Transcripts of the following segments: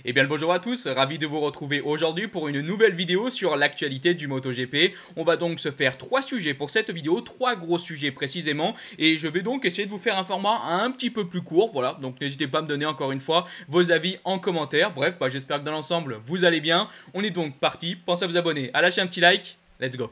Eh bien le bonjour à tous, ravi de vous retrouver aujourd'hui pour une nouvelle vidéo sur l'actualité du MotoGP. On va donc se faire 3 sujets pour cette vidéo, 3 gros sujets précisément, et je vais donc essayer de vous faire un format un petit peu plus court, voilà, donc n'hésitez pas à me donner encore une fois vos avis en commentaire. Bref, j'espère que dans l'ensemble vous allez bien. On est donc parti, pensez à vous abonner, à lâcher un petit like, let's go.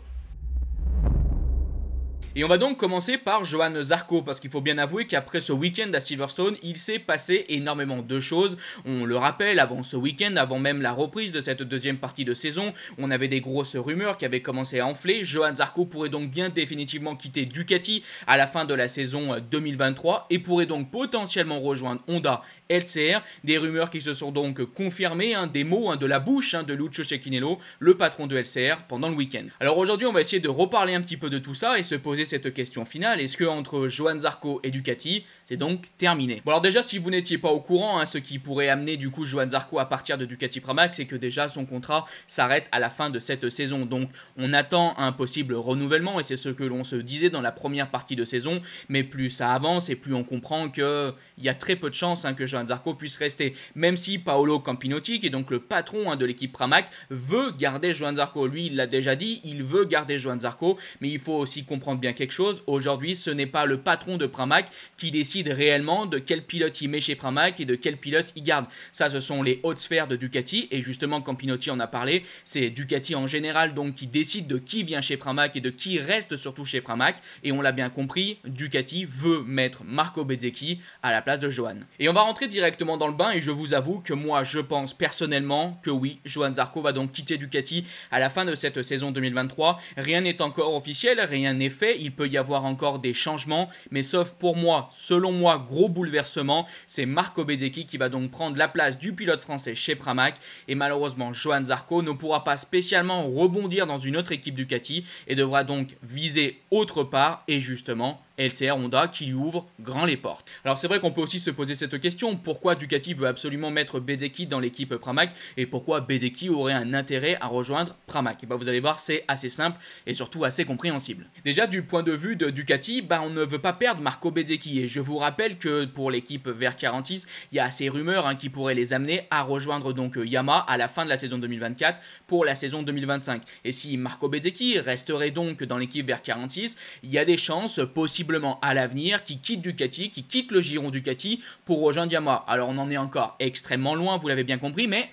Et on va donc commencer par Johann Zarco, parce qu'il faut bien avouer qu'après ce week-end à Silverstone, il s'est passé énormément de choses. On le rappelle, avant ce week-end, avant même la reprise de cette deuxième partie de saison, on avait des grosses rumeurs qui avaient commencé à enfler. Johann Zarco pourrait donc bien définitivement quitter Ducati à la fin de la saison 2023 et pourrait donc potentiellement rejoindre Honda LCR. Des rumeurs qui se sont donc confirmées, des mots de la bouche de Lucio Cecchinello, le patron de LCR, pendant le week-end. Alors aujourd'hui, on va essayer de reparler un petit peu de tout ça et se poser cette question finale. Est-ce que entre Johann Zarco et Ducati, c'est donc terminé? Bon alors déjà, si vous n'étiez pas au courant, ce qui pourrait amener du coup Johann Zarco à partir de Ducati Pramac, c'est que déjà son contrat s'arrête à la fin de cette saison. Donc on attend un possible renouvellement et c'est ce que l'on se disait dans la première partie de saison. Mais plus ça avance et plus on comprend qu'il y a très peu de chances que Johann Zarco puisse rester. Même si Paolo Campinotti, qui est donc le patron de l'équipe Pramac, veut garder Johann Zarco. Lui, il l'a déjà dit, il veut garder Johann Zarco. Mais il faut aussi comprendre bien quelque chose. Aujourd'hui, ce n'est pas le patron de Pramac qui décide réellement de quel pilote il met chez Pramac et de quel pilote il garde. Ça, ce sont les hautes sphères de Ducati et justement, Campinotti en a parlé, c'est Ducati en général donc qui décide de qui vient chez Pramac et de qui reste surtout chez Pramac. Et on l'a bien compris, Ducati veut mettre Marco Bezzecchi à la place de Johann. Et on va rentrer directement dans le bain et je vous avoue que moi, je pense personnellement que oui, Johann Zarco va donc quitter Ducati à la fin de cette saison 2023. Rien n'est encore officiel, rien n'est fait. Il peut y avoir encore des changements, mais sauf pour moi, selon moi, gros bouleversement, c'est Marco Bezzecchi qui va donc prendre la place du pilote français chez Pramac et malheureusement Johann Zarco ne pourra pas spécialement rebondir dans une autre équipe Ducati et devra donc viser autre part et justement LCR Honda qui lui ouvre grand les portes. Alors c'est vrai qu'on peut aussi se poser cette question, pourquoi Ducati veut absolument mettre Bezzecchi dans l'équipe Pramac et pourquoi Bezzecchi aurait un intérêt à rejoindre Pramac? Et vous allez voir, c'est assez simple et surtout assez compréhensible. Déjà du point de vue de Ducati, on ne veut pas perdre Marco Bezzecchi et je vous rappelle que pour l'équipe VR46, il y a ces rumeurs qui pourraient les amener à rejoindre donc Yamaha à la fin de la saison 2024 pour la saison 2025. Et si Marco Bezzecchi resterait donc dans l'équipe VR46, il y a des chances possibles à l'avenir qui quitte Ducati, qui quitte le giron Ducati pour rejoindre Yamaha. Alors on en est encore extrêmement loin, vous l'avez bien compris, mais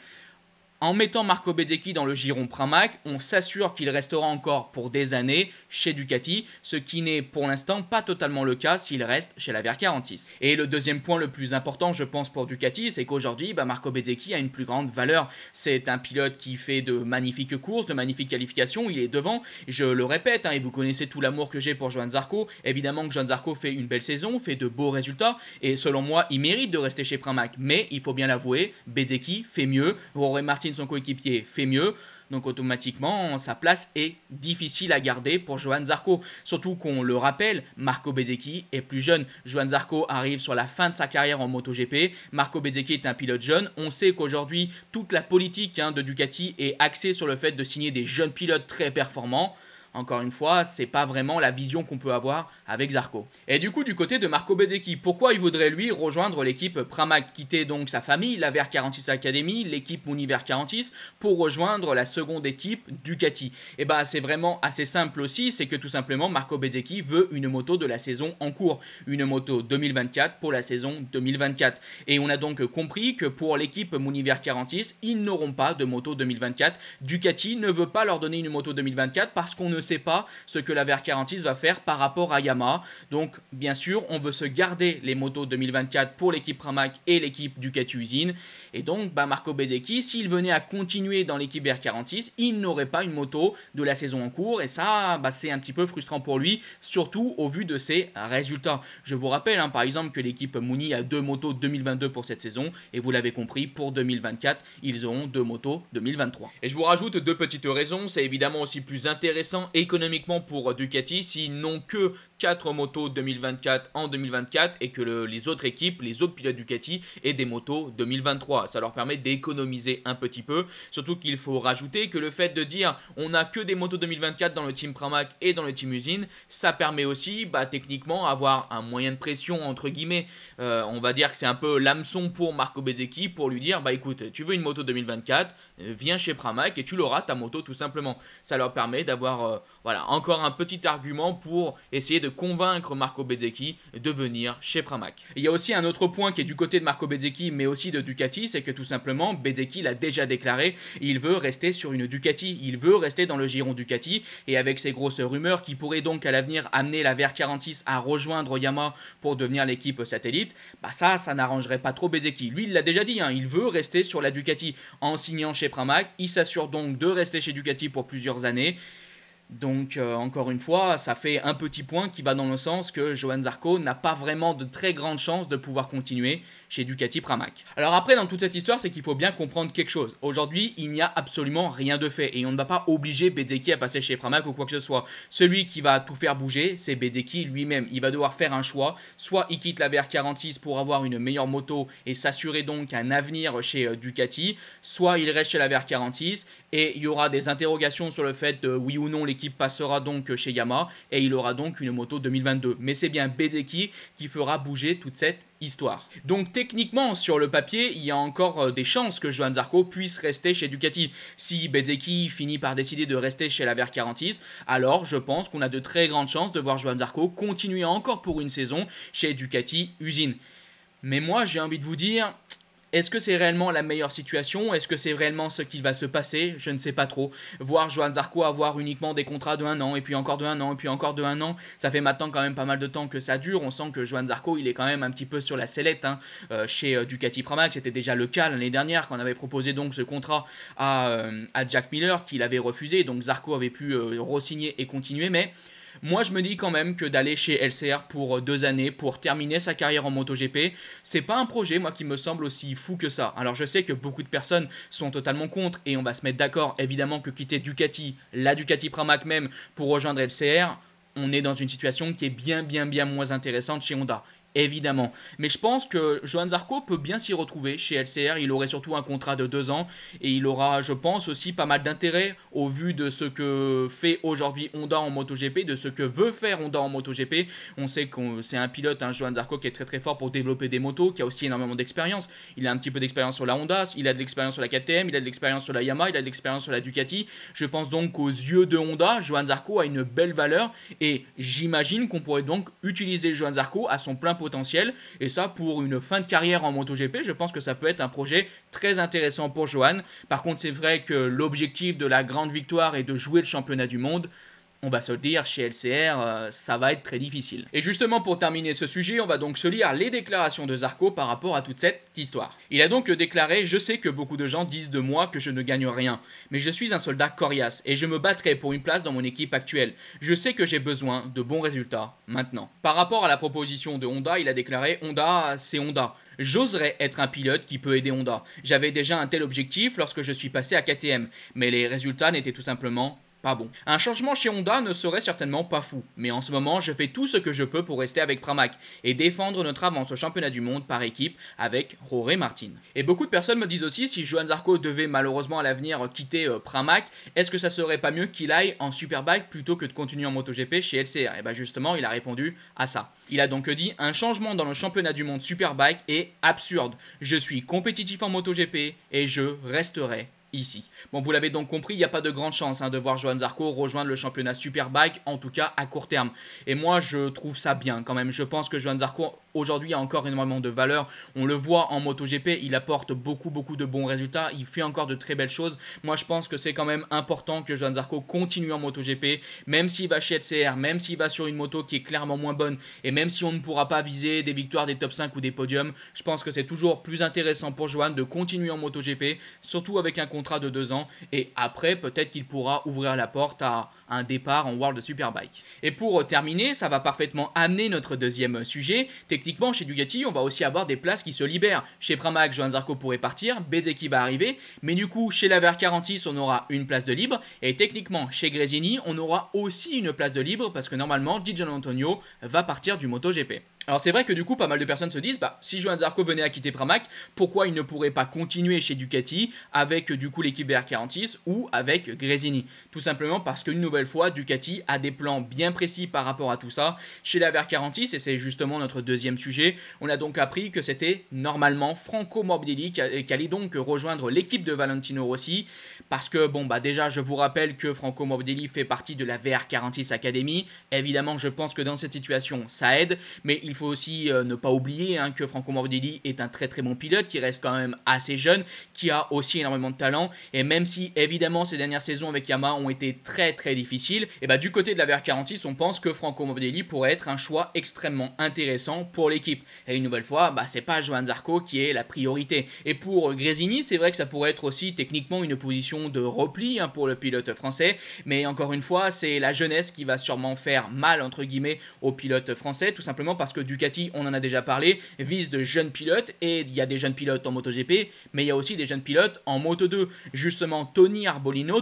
en mettant Marco Bezzecchi dans le giron Pramac, on s'assure qu'il restera encore pour des années chez Ducati, ce qui n'est pour l'instant pas totalement le cas s'il reste chez la VR46. Et le deuxième point le plus important, je pense, pour Ducati, c'est qu'aujourd'hui, Marco Bezzecchi a une plus grande valeur. C'est un pilote qui fait de magnifiques courses, de magnifiques qualifications, il est devant. Je le répète, et vous connaissez tout l'amour que j'ai pour Johann Zarco. Évidemment que Johann Zarco fait une belle saison, fait de beaux résultats, et selon moi, il mérite de rester chez Pramac. Mais il faut bien l'avouer, Bezzecchi fait mieux. Rory Martin, son coéquipier, fait mieux. Donc automatiquement, sa place est difficile à garder pour Johann Zarco. Surtout qu'on le rappelle, Marco Bezzecchi est plus jeune. Johann Zarco arrive sur la fin de sa carrière en MotoGP. Marco Bezzecchi est un pilote jeune. On sait qu'aujourd'hui, toute la politique de Ducati est axée sur le fait de signer des jeunes pilotes très performants. Encore une fois, c'est pas vraiment la vision qu'on peut avoir avec Zarco. Et du coup, du côté de Marco Bezzecchi, pourquoi il voudrait lui rejoindre l'équipe Pramac, quitter donc sa famille, la VR46 Academy, l'équipe Mouni VR46, pour rejoindre la seconde équipe Ducati? Et c'est vraiment assez simple aussi, c'est que tout simplement Marco Bezzecchi veut une moto de la saison en cours, une moto 2024 pour la saison 2024. Et on a donc compris que pour l'équipe Mouni VR46, ils n'auront pas de moto 2024. Ducati ne veut pas leur donner une moto 2024 parce qu'on ne sait pas ce que la VR46 va faire par rapport à Yamaha. Donc bien sûr, on veut se garder les motos 2024 pour l'équipe Pramac et l'équipe Ducati Usine. Et donc Marco Bezzecchi, s'il venait à continuer dans l'équipe VR46, il n'aurait pas une moto de la saison en cours. Et ça, c'est un petit peu frustrant pour lui, surtout au vu de ses résultats. Je vous rappelle par exemple que l'équipe Mouni a 2 motos 2022 pour cette saison. Et vous l'avez compris, pour 2024, ils auront 2 motos 2023. Et je vous rajoute 2 petites raisons. C'est évidemment aussi plus intéressant économiquement pour Ducati s'ils n'ont que 4 motos 2024 en 2024 et que les autres équipes, les autres pilotes Ducati aient des motos 2023. Ça leur permet d'économiser un petit peu, surtout qu'il faut rajouter que le fait de dire on n'a que des motos 2024 dans le team Pramac et dans le team Usine, ça permet aussi techniquement avoir un moyen de pression entre guillemets. On va dire que c'est un peu l'hameçon pour Marco Bezzecchi pour lui dire écoute, tu veux une moto 2024, viens chez Pramac et tu l'auras ta moto tout simplement. Ça leur permet d'avoir encore un petit argument pour essayer de convaincre Marco Bezzecchi de venir chez Pramac. Il y a aussi un autre point qui est du côté de Marco Bezzecchi mais aussi de Ducati, c'est que tout simplement Bezzecchi l'a déjà déclaré, il veut rester sur une Ducati, il veut rester dans le giron Ducati et avec ces grosses rumeurs qui pourraient donc à l'avenir amener la VR46 à rejoindre Yamaha pour devenir l'équipe satellite, ça n'arrangerait pas trop Bezzecchi. Lui il l'a déjà dit, il veut rester sur la Ducati en signant chez Pramac, il s'assure donc de rester chez Ducati pour plusieurs années. Donc encore une fois, ça fait un petit point qui va dans le sens que Johann Zarco n'a pas vraiment de très grandes chances de pouvoir continuer chez Ducati Pramac. Alors après dans toute cette histoire, c'est qu'il faut bien comprendre quelque chose. Aujourd'hui, il n'y a absolument rien de fait et on ne va pas obliger Bezzecchi à passer chez Pramac ou quoi que ce soit. Celui qui va tout faire bouger, c'est Bezzecchi lui-même. Il va devoir faire un choix, soit il quitte la VR46 pour avoir une meilleure moto et s'assurer donc un avenir chez Ducati, soit il reste chez la VR46 et il y aura des interrogations sur le fait de oui ou non l'équipe passera donc chez Yamaha et il aura donc une moto 2022. Mais c'est bien Bezzecchi qui fera bouger toute cette histoire. Donc techniquement sur le papier, il y a encore des chances que Johann Zarco puisse rester chez Ducati. Si Bezzecchi finit par décider de rester chez la VR46, alors je pense qu'on a de très grandes chances de voir Johann Zarco continuer encore pour une saison chez Ducati Usine. Mais moi j'ai envie de vous dire, est-ce que c'est réellement la meilleure situation? Est-ce que c'est réellement ce qui va se passer? Je ne sais pas trop. Voir Johann Zarco avoir uniquement des contrats de 1 an, et puis encore de 1 an, et puis encore de 1 an, ça fait maintenant quand même pas mal de temps que ça dure. On sent que Johann Zarco, il est quand même un petit peu sur la sellette chez Ducati Pramac. C'était déjà le cas l'année dernière quand on avait proposé donc ce contrat à Jack Miller, qu'il avait refusé. Donc Zarco avait pu re-signer et continuer, mais moi je me dis quand même que d'aller chez LCR pour 2 années pour terminer sa carrière en MotoGP, c'est pas un projet moi qui me semble aussi fou que ça. Alors je sais que beaucoup de personnes sont totalement contre et on va se mettre d'accord évidemment que quitter Ducati, la Ducati Pramac même pour rejoindre LCR, on est dans une situation qui est bien moins intéressante chez Honda. Évidemment. Mais je pense que Johann Zarco peut bien s'y retrouver chez LCR. Il aurait surtout un contrat de 2 ans et il aura, je pense, aussi pas mal d'intérêt au vu de ce que fait aujourd'hui Honda en MotoGP, de ce que veut faire Honda en MotoGP. On sait que c'est un pilote, Johann Zarco, qui est très fort pour développer des motos, qui a aussi énormément d'expérience. Il a un petit peu d'expérience sur la Honda, il a de l'expérience sur la KTM, il a de l'expérience sur la Yamaha, il a de l'expérience sur la Ducati. Je pense donc qu'aux yeux de Honda, Johann Zarco a une belle valeur et j'imagine qu'on pourrait donc utiliser Johann Zarco à son plein potentiel et ça pour une fin de carrière en MotoGP, je pense que ça peut être un projet très intéressant pour Johann. Par contre c'est vrai que l'objectif de la grande victoire est de jouer le championnat du monde. On va se le dire, chez LCR, ça va être très difficile. Et justement, pour terminer ce sujet, on va donc se lire les déclarations de Zarco par rapport à toute cette histoire. Il a donc déclaré « Je sais que beaucoup de gens disent de moi que je ne gagne rien, mais je suis un soldat coriace et je me battrai pour une place dans mon équipe actuelle. Je sais que j'ai besoin de bons résultats maintenant. » Par rapport à la proposition de Honda, il a déclaré « Honda, c'est Honda. J'oserais être un pilote qui peut aider Honda. J'avais déjà un tel objectif lorsque je suis passé à KTM, mais les résultats n'étaient tout simplement pas bon. Un changement chez Honda ne serait certainement pas fou, mais en ce moment je fais tout ce que je peux pour rester avec Pramac et défendre notre avance au championnat du monde par équipe avec Jorge Martin. Et beaucoup de personnes me disent aussi si Johann Zarco devait malheureusement à l'avenir quitter Pramac, est-ce que ça serait pas mieux qu'il aille en Superbike plutôt que de continuer en MotoGP chez LCR? Et bien justement il a répondu à ça. Il a donc dit un changement dans le championnat du monde Superbike est absurde. Je suis compétitif en MotoGP et je resterai ici. Bon, vous l'avez donc compris, il n'y a pas de grande chance de voir Johann Zarco rejoindre le championnat Superbike, en tout cas à court terme. Et moi, je trouve ça bien quand même. Je pense que Johann Zarco, aujourd'hui, a encore énormément de valeur. On le voit en MotoGP, il apporte beaucoup de bons résultats. Il fait encore de très belles choses. Moi, je pense que c'est quand même important que Johann Zarco continue en MotoGP, même s'il va chez LCR, même s'il va sur une moto qui est clairement moins bonne, et même si on ne pourra pas viser des victoires des top 5 ou des podiums, je pense que c'est toujours plus intéressant pour Johann de continuer en MotoGP, surtout avec un contrat contrat de 2 ans et après peut-être qu'il pourra ouvrir la porte à un départ en World Superbike. Et pour terminer, ça va parfaitement amener notre deuxième sujet. Techniquement chez Ducati on va aussi avoir des places qui se libèrent. Chez Pramac, Johann Zarco pourrait partir, Bezzecchi va arriver, mais du coup chez la VR46 on aura une place de libre et techniquement chez Gresini on aura aussi une place de libre parce que normalement Di Giannantonio va partir du MotoGP. Alors c'est vrai que du coup pas mal de personnes se disent si Johann Zarco venait à quitter Pramac, pourquoi il ne pourrait pas continuer chez Ducati avec du coup l'équipe VR46 ou avec Gresini? Tout simplement parce qu'une nouvelle fois Ducati a des plans bien précis par rapport à tout ça. Chez la VR46, et c'est justement notre deuxième sujet, on a donc appris que c'était normalement Franco Morbidelli qui allait donc rejoindre l'équipe de Valentino Rossi parce que déjà je vous rappelle que Franco Morbidelli fait partie de la VR46 Academy. Évidemment je pense que dans cette situation ça aide, mais il faut aussi ne pas oublier que Franco Morbidelli est un très très bon pilote qui reste quand même assez jeune, qui a aussi énormément de talent et même si évidemment ces dernières saisons avec Yamaha ont été très très difficiles, et du côté de la VR46 on pense que Franco Morbidelli pourrait être un choix extrêmement intéressant pour l'équipe. Et une nouvelle fois, c'est pas Johann Zarco qui est la priorité. Et pour Gresini, c'est vrai que ça pourrait être aussi techniquement une position de repli pour le pilote français, mais encore une fois, c'est la jeunesse qui va sûrement faire mal entre guillemets aux pilotes français, tout simplement parce que Ducati, on en a déjà parlé, vise de jeunes pilotes et il y a des jeunes pilotes en MotoGP, mais il y a aussi des jeunes pilotes en Moto2. Justement, Tony Arbolino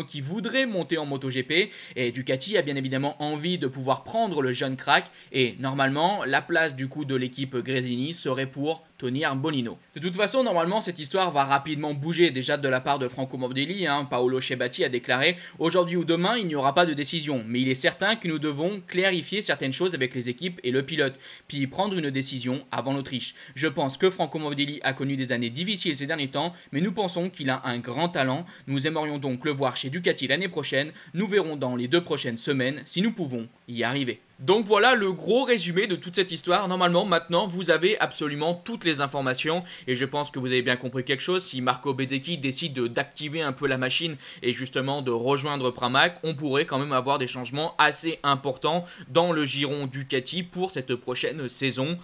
qui voudrait monter en MotoGP et Ducati a bien évidemment envie de pouvoir prendre le jeune crack et normalement la place du coup de l'équipe Gresini serait pour Tony Arbolino. De toute façon, normalement, cette histoire va rapidement bouger déjà de la part de Franco Morbidelli. Paolo Cebatti a déclaré « Aujourd'hui ou demain, il n'y aura pas de décision, mais il est certain que nous devons clarifier certaines choses avec les équipes et le pilote, puis prendre une décision avant l'Autriche. Je pense que Franco Morbidelli a connu des années difficiles ces derniers temps, mais nous pensons qu'il a un grand talent. Nous aimerions donc le voir chez Ducati l'année prochaine. Nous verrons dans les 2 prochaines semaines si nous pouvons y arriver. » Donc voilà le gros résumé de toute cette histoire. Normalement, maintenant, vous avez absolument toutes les informations et je pense que vous avez bien compris quelque chose. Si Marco Bezzecchi décide d'activer un peu la machine et justement de rejoindre Pramac, on pourrait quand même avoir des changements assez importants dans le giron Ducati pour cette prochaine saison.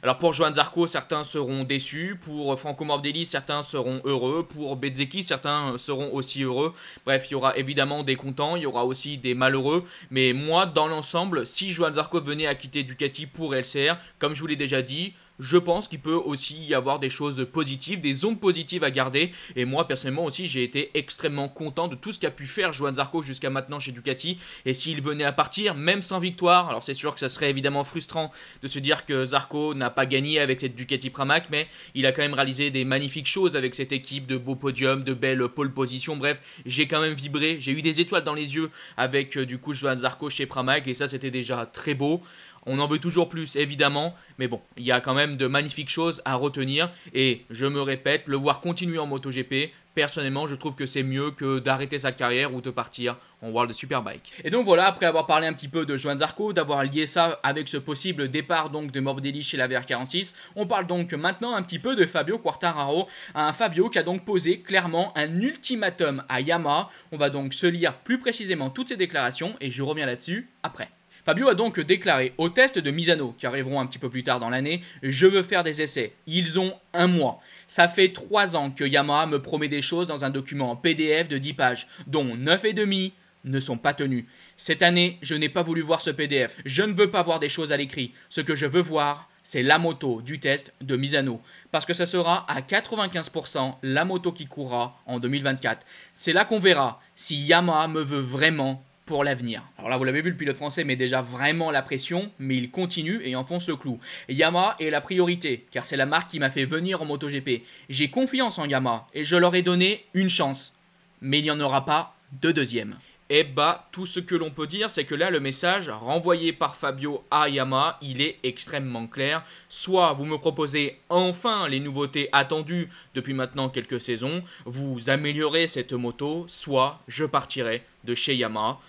Alors pour Johann Zarco, certains seront déçus, pour Franco Morbidelli, certains seront heureux, pour Bezzecchi, certains seront aussi heureux. Bref, il y aura évidemment des contents, il y aura aussi des malheureux, mais moi, dans l'ensemble, si Johann Zarco venait à quitter Ducati pour LCR, comme je vous l'ai déjà dit, je pense qu'il peut aussi y avoir des choses positives, des ondes positives à garder. Et moi, personnellement aussi, j'ai été extrêmement content de tout ce qu'a pu faire Johann Zarco jusqu'à maintenant chez Ducati. Et s'il venait à partir, même sans victoire, alors c'est sûr que ça serait évidemment frustrant de se dire que Zarco n'a pas gagné avec cette Ducati Pramac, mais il a quand même réalisé des magnifiques choses avec cette équipe, de beaux podiums, de belles pole positions. Bref, j'ai quand même vibré, j'ai eu des étoiles dans les yeux avec du coup Johann Zarco chez Pramac et ça c'était déjà très beau. On en veut toujours plus, évidemment, mais bon, il y a quand même de magnifiques choses à retenir. Et je me répète, le voir continuer en MotoGP, personnellement, je trouve que c'est mieux que d'arrêter sa carrière ou de partir en World Superbike. Et donc voilà, après avoir parlé un petit peu de Johann Zarco, d'avoir lié ça avec ce possible départ donc de Morbidelli chez la VR46, on parle donc maintenant un petit peu de Fabio Quartararo, un Fabio qui a donc posé clairement un ultimatum à Yamaha. On va donc se lire plus précisément toutes ces déclarations et je reviens là-dessus après. Fabio a donc déclaré au test de Misano, qui arriveront un petit peu plus tard dans l'année, « Je veux faire des essais. Ils ont 1 mois. Ça fait 3 ans que Yamaha me promet des choses dans un document PDF de 10 pages, dont 9,5 ne sont pas tenus. Cette année, je n'ai pas voulu voir ce PDF. Je ne veux pas voir des choses à l'écrit. Ce que je veux voir, c'est la moto du test de Misano. Parce que ça sera à 95% la moto qui courra en 2024. C'est là qu'on verra si Yamaha me veut vraiment pour l'avenir. » Alors là, vous l'avez vu, le pilote français met déjà vraiment la pression, mais il continue et enfonce le clou. Yamaha est la priorité, car c'est la marque qui m'a fait venir en MotoGP. J'ai confiance en Yamaha et je leur ai donné une chance. Mais il n'y en aura pas de deuxième. Et tout ce que l'on peut dire, c'est que là, le message renvoyé par Fabio à Yamaha, il est extrêmement clair. Soit vous me proposez enfin les nouveautés attendues depuis maintenant quelques saisons, vous améliorez cette moto, soit je partirai de chez Yamaha.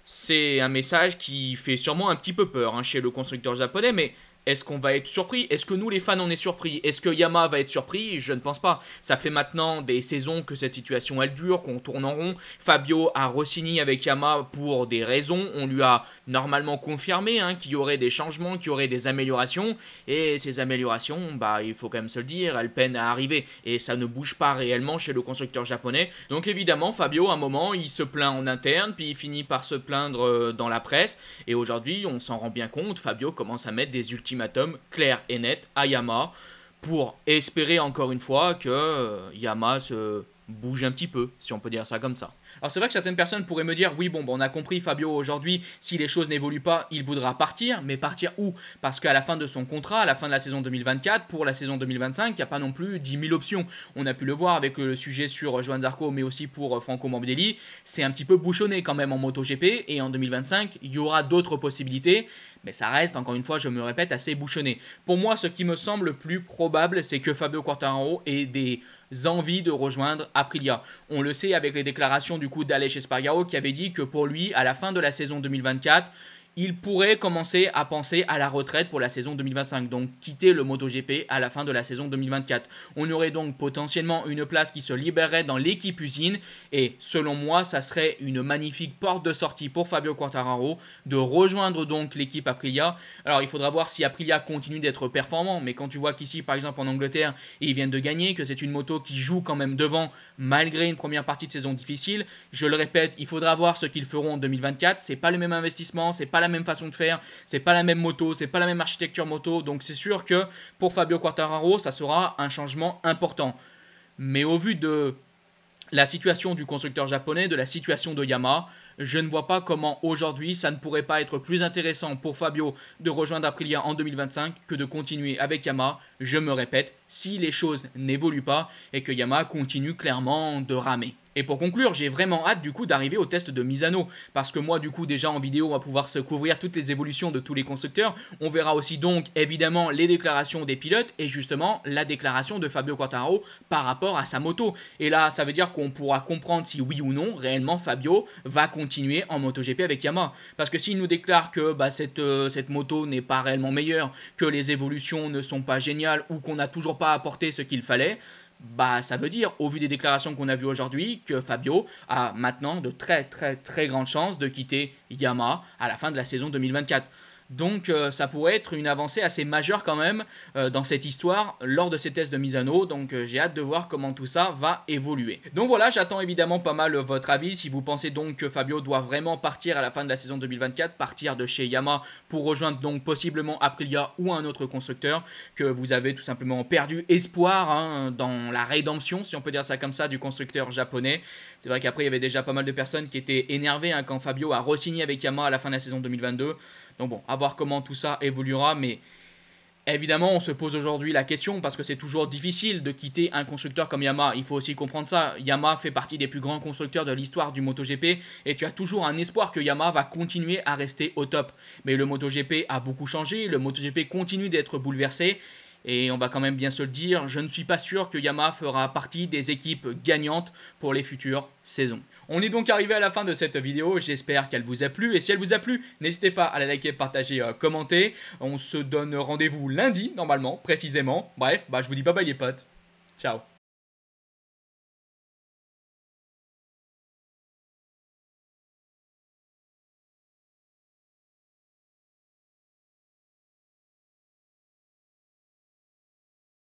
C'est un message qui fait sûrement un petit peu peur chez le constructeur japonais, mais Est-ce qu'on va être surpris? Est-ce que nous les fans on est surpris? Est-ce que Yamaha va être surpris? Je ne pense pas. Ça fait maintenant des saisons que cette situation elle dure, qu'on tourne en rond. Fabio a re-signé avec Yamaha pour des raisons. On lui a normalement confirmé qu'il y aurait des changements, qu'il y aurait des améliorations. Et ces améliorations, il faut quand même se le dire, elles peinent à arriver. Et ça ne bouge pas réellement chez le constructeur japonais. Donc évidemment, Fabio, à un moment, il se plaint en interne, puis il finit par se plaindre dans la presse. Et aujourd'hui, on s'en rend bien compte, Fabio commence à mettre des ultimatums clair et net à Yamaha pour espérer encore une fois que Yamaha se bouge un petit peu, si on peut dire ça comme ça. Alors c'est vrai que certaines personnes pourraient me dire, oui bon, on a compris Fabio aujourd'hui, si les choses n'évoluent pas, il voudra partir, mais partir où? Parce qu'à la fin de son contrat, à la fin de la saison 2024, pour la saison 2025, il n'y a pas non plus 10 000 options. On a pu le voir avec le sujet sur Johann Zarco, mais aussi pour Franco Morbidelli, c'est un petit peu bouchonné quand même en MotoGP, et en 2025, il y aura d'autres possibilités, mais ça reste, encore une fois, je me répète, assez bouchonné. Pour moi, ce qui me semble le plus probable, c'est que Fabio Quartararo ait des envies de rejoindre Aprilia. On le sait avec les déclarations du coup d'Aleix Espargaro qui avait dit que pour lui, à la fin de la saison 2024, il pourrait commencer à penser à la retraite pour la saison 2025, donc quitter le MotoGP à la fin de la saison 2024. On aurait donc potentiellement une place qui se libérerait dans l'équipe usine et selon moi, ça serait une magnifique porte de sortie pour Fabio Quartararo de rejoindre donc l'équipe Aprilia. Alors il faudra voir si Aprilia continue d'être performant, mais quand tu vois qu'ici par exemple en Angleterre, ils viennent de gagner, que c'est une moto qui joue quand même devant malgré une première partie de saison difficile, je le répète, il faudra voir ce qu'ils feront en 2024, c'est pas le même investissement, c'est pas la même façon de faire, c'est pas la même moto, c'est pas la même architecture moto, donc c'est sûr que pour Fabio Quartararo, ça sera un changement important. Mais au vu de la situation du constructeur japonais, de la situation de Yamaha, je ne vois pas comment aujourd'hui ça ne pourrait pas être plus intéressant pour Fabio de rejoindre Aprilia en 2025 que de continuer avec Yamaha, je me répète, si les choses n'évoluent pas et que Yamaha continue clairement de ramer. Et pour conclure, j'ai vraiment hâte du coup d'arriver au test de Misano, parce que moi du coup déjà en vidéo on va pouvoir se couvrir toutes les évolutions de tous les constructeurs, on verra aussi donc évidemment les déclarations des pilotes et justement la déclaration de Fabio Quartararo par rapport à sa moto. Et là ça veut dire qu'on pourra comprendre si oui ou non réellement Fabio va continuer en MotoGP avec Yamaha. Parce que s'il nous déclare que cette moto n'est pas réellement meilleure, que les évolutions ne sont pas géniales ou qu'on n'a toujours pas apporté ce qu'il fallait, ça veut dire, au vu des déclarations qu'on a vues aujourd'hui, que Fabio a maintenant de très grandes chances de quitter Yamaha à la fin de la saison 2024. Donc ça pourrait être une avancée assez majeure quand même dans cette histoire lors de ces tests de Misano. Donc j'ai hâte de voir comment tout ça va évoluer. Donc voilà, j'attends évidemment pas mal votre avis. Si vous pensez donc que Fabio doit vraiment partir à la fin de la saison 2024, partir de chez Yamaha pour rejoindre donc possiblement Aprilia ou un autre constructeur, que vous avez tout simplement perdu espoir dans la rédemption, si on peut dire ça comme ça, du constructeur japonais. C'est vrai qu'après il y avait déjà pas mal de personnes qui étaient énervées quand Fabio a re-signé avec Yamaha à la fin de la saison 2022. Donc bon, à voir comment tout ça évoluera, mais évidemment on se pose aujourd'hui la question parce que c'est toujours difficile de quitter un constructeur comme Yamaha. Il faut aussi comprendre ça, Yamaha fait partie des plus grands constructeurs de l'histoire du MotoGP et tu as toujours un espoir que Yamaha va continuer à rester au top. Mais le MotoGP a beaucoup changé, le MotoGP continue d'être bouleversé. Et on va quand même bien se le dire, je ne suis pas sûr que Yamaha fera partie des équipes gagnantes pour les futures saisons. On est donc arrivé à la fin de cette vidéo, j'espère qu'elle vous a plu. Et si elle vous a plu, n'hésitez pas à la liker, partager, commenter. On se donne rendez-vous lundi, normalement, précisément. Bref, je vous dis bye bye les potes. Ciao.